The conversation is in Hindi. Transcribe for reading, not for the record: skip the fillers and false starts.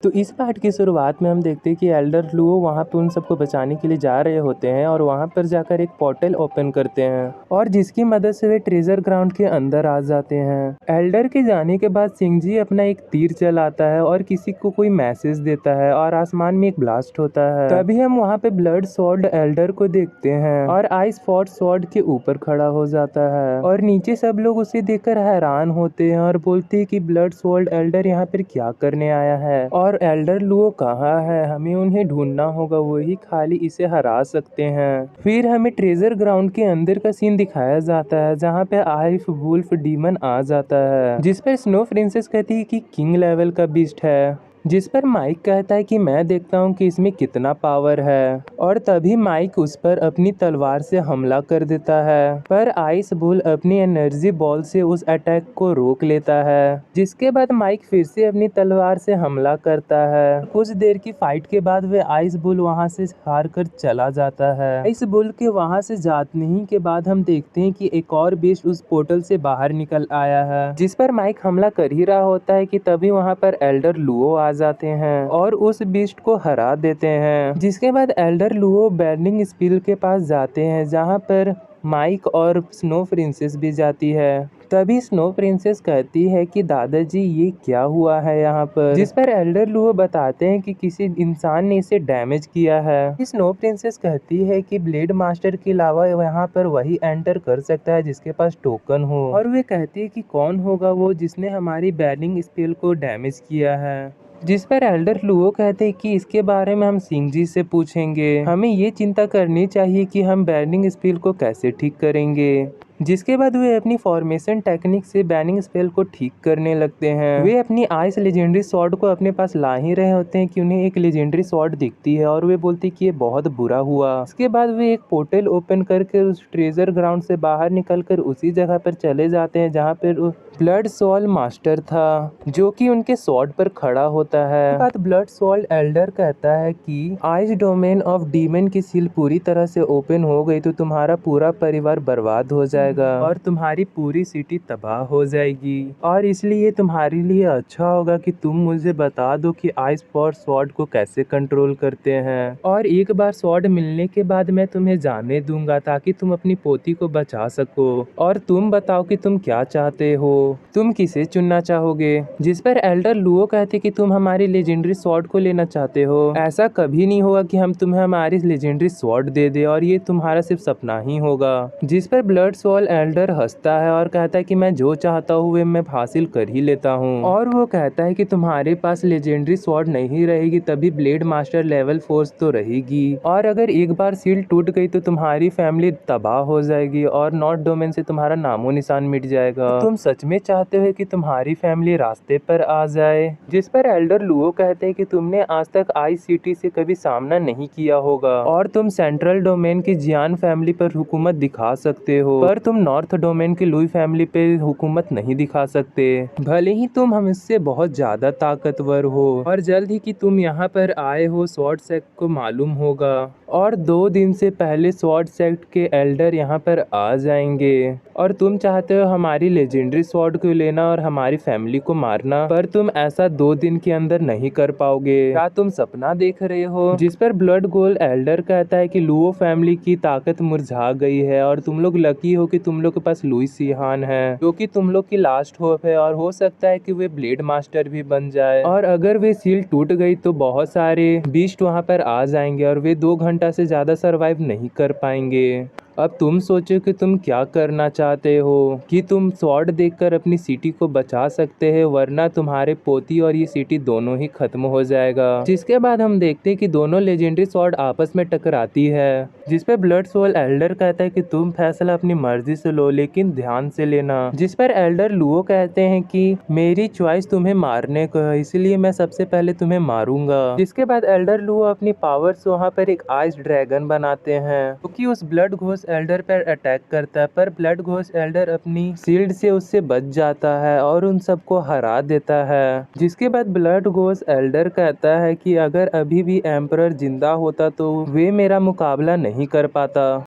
तो इस पार्ट की शुरुआत में हम देखते हैं कि एल्डर लुओ वहाँ पे उन सबको बचाने के लिए जा रहे होते हैं और वहाँ पर जाकर एक पोर्टल ओपन करते हैं और जिसकी मदद से वे ट्रेजर ग्राउंड के अंदर आ जाते हैं। एल्डर के जाने के बाद सिंगजी अपना एक तीर चलाता है और किसी को कोई मैसेज देता है और आसमान में एक ब्लास्ट होता है। तभी हम वहाँ पे ब्लड स्वॉर्ड एल्डर को देखते हैं और आइस फॉर्ड स्वॉर्ड के ऊपर खड़ा हो जाता है और नीचे सब लोग उसे देखकर हैरान होते हैं और बोलते हैं कि ब्लड स्वॉर्ड एल्डर यहाँ पर क्या करने आया है और एल्डर लुओ कहाँ है, हमें उन्हें ढूंढना होगा, वही खाली इसे हरा सकते हैं। फिर हमें ट्रेजर ग्राउंड के अंदर का सीन दिखाया जाता है जहाँ पे आइफ वुल्फ डीमन आ जाता है जिस पर स्नो प्रिंसेस कहती है कि किंग लेवल का बीस्ट है, जिस पर माइक कहता है कि मैं देखता हूँ कि इसमें कितना पावर है और तभी माइक उस पर अपनी तलवार से हमला कर देता है पर आइस बुल अपनी एनर्जी बॉल से उस अटैक को रोक लेता है। जिसके बाद माइक फिर से अपनी तलवार से हमला करता है। कुछ देर की फाइट के बाद वे आइस बुल वहां से हार कर चला जाता है। आइस बुल के वहां से जाने ही के बाद हम देखते हैं कि एक और बीस्ट उस पोर्टल से बाहर निकल आया है जिस पर माइक हमला कर ही रहा होता है कि तभी वहां पर एल्डर लुओ आ जाते हैं और उस बीस्ट को हरा देते हैं। जिसके बाद एल्डर लुओ बर्निंग स्पील के पास जाते हैं जहां पर माइक और स्नो प्रिंसेस भी जाती है। तभी स्नो प्रिंसेस कहती है कि दादाजी ये क्या हुआ है यहाँ पर, जिस पर एल्डर लुओ बताते हैं कि किसी इंसान ने इसे डैमेज किया है। स्नो प्रिंसेस कहती है कि ब्लेड मास्टर के अलावा यहाँ पर वही एंटर कर सकता है जिसके पास टोकन हो और वे कहती है कि कौन होगा वो जिसने हमारी बर्निंग स्पेल को डैमेज किया है। जिस पर एल्डर लुओ कहते हैं कि इसके बारे में हम सिंगजी से पूछेंगे, हमें ये चिंता करनी चाहिए कि हम बर्निंग स्पेल को कैसे ठीक करेंगे। जिसके बाद वे अपनी फॉर्मेशन टेक्निक से बैनिंग स्पेल को ठीक करने लगते हैं। वे अपनी आइस लेजेंडरी स्वॉर्ड को अपने पास ला ही रहे होते हैं कि उन्हें एक लेजेंडरी स्वॉर्ड दिखती है और वे बोलती कि ये बहुत बुरा हुआ। इसके बाद वे एक पोर्टल ओपन करके उस ट्रेजर ग्राउंड से बाहर निकलकर उसी जगह पर चले जाते हैं जहाँ पर ब्लड सोल मास्टर था जो कि उनके स्वॉर्ड पर खड़ा होता है। बाद ब्लड सोल एल्डर कहता है कि आइस डोमेन ऑफ डीमन की सील पूरी तरह से ओपन हो गई तो तुम्हारा पूरा परिवार बर्बाद हो जाएगा और तुम्हारी पूरी सिटी तबाह हो जाएगी और इसलिए तुम्हारे लिए अच्छा होगा कि तुम मुझे बता दो कि आइस फॉर स्वॉर्ड को कैसे कंट्रोल करते हैं और एक बार स्वॉर्ड मिलने के बाद मैं तुम्हें जाने दूंगा ताकि तुम अपनी पोती को बचा सको और तुम बताओ कि तुम क्या चाहते हो, तुम किसे चुनना चाहोगे। जिस पर एल्डर लुओ कहते कि तुम हमारी लेजेंडरी स्वॉर्ड को लेना चाहते हो, ऐसा कभी नहीं होगा कि हम तुम्हें हमारी लेजेंडरी स्वॉर्ड दे दे और ये तुम्हारा सिर्फ सपना ही होगा। जिस पर ब्लड सोल एल्डर हंसता है और कहता है कि मैं जो चाहता हूँ वे मैं हासिल कर ही लेता हूँ और वो कहता है कि तुम्हारे पास लेजेंडरी स्वॉर्ड नहीं रहेगी तभी ब्लेड मास्टर लेवल फोर्स तो रहेगी और अगर एक बार सील टूट गई तो तुम्हारी फैमिली तबाह हो जाएगी और नॉर्थ डोमेन से तुम्हारा नामो निशान मिट जाएगा। तुम सच में चाहते हो कि तुम्हारी फैमिली रास्ते पर आ जाए। जिस पर एल्डर लुओ कहते हैं कि तुमने आज तक ICT से कभी सामना नहीं किया होगा और तुम सेंट्रल डोमेन की जियान फैमिली पर हुकूमत दिखा सकते हो पर तुम नॉर्थ डोमेन की लुई फैमिली पे हुकूमत नहीं दिखा सकते, भले ही तुम हमसे बहुत ज्यादा ताकतवर हो और जल्द ही कि तुम यहाँ पर आए हो स्वॉर्ड सेक्ट को मालूम होगा और 2 दिन से पहले स्वॉर्ड सेक्ट के एल्डर यहाँ पर आ जाएंगे और तुम चाहते हो हमारी लेजेंडरी स्वॉर्ड को लेना और हमारी फैमिली को मारना पर तुम ऐसा 2 दिन के अंदर नहीं कर पाओगे, क्या तुम सपना देख रहे हो। जिस पर ब्लड गोल एल्डर कहता है कि लुओ फैमिली की ताकत मुरझा गई है और तुम लोग लकी हो कि तुम लोग के पास लुई सिहान है जो कि तुम लोग की लास्ट होप है और हो सकता है कि वे ब्लेड मास्टर भी बन जाए और अगर वे सील टूट गई तो बहुत सारे बीस्ट वहां पर आ जाएंगे और वे 2 घंटा से ज्यादा सरवाइव नहीं कर पाएंगे। अब तुम सोचो कि तुम क्या करना चाहते हो, कि तुम स्वॉर्ड देखकर अपनी सिटी को बचा सकते हैं वरना तुम्हारे पोती और ये सिटी दोनों ही खत्म हो जाएगा। जिसके बाद हम देखते हैं कि दोनों लेजेंडरी स्वॉर्ड आपस में टकराती है जिस पे ब्लड सोल एल्डर कहता है कि तुम फैसला अपनी मर्जी से लो लेकिन ध्यान से लेना। जिस पर एल्डर लुओ कहते हैं कि मेरी चॉइस तुम्हें मारने को है इसलिए मैं सबसे पहले तुम्हें मारूंगा। जिसके बाद एल्डर लुओ अपनी पावर से वहाँ पर एक आइस ड्रैगन बनाते हैं क्योंकि उस ब्लड घोस्ट एल्डर पर अटैक करता है पर ब्लड घोस्ट एल्डर अपनी शील्ड से उससे बच जाता है और उन सबको हरा देता है। जिसके बाद ब्लड घोस्ट एल्डर कहता है कि अगर अभी भी एम्परर जिंदा होता तो वे मेरा मुकाबला नहीं कर पाता।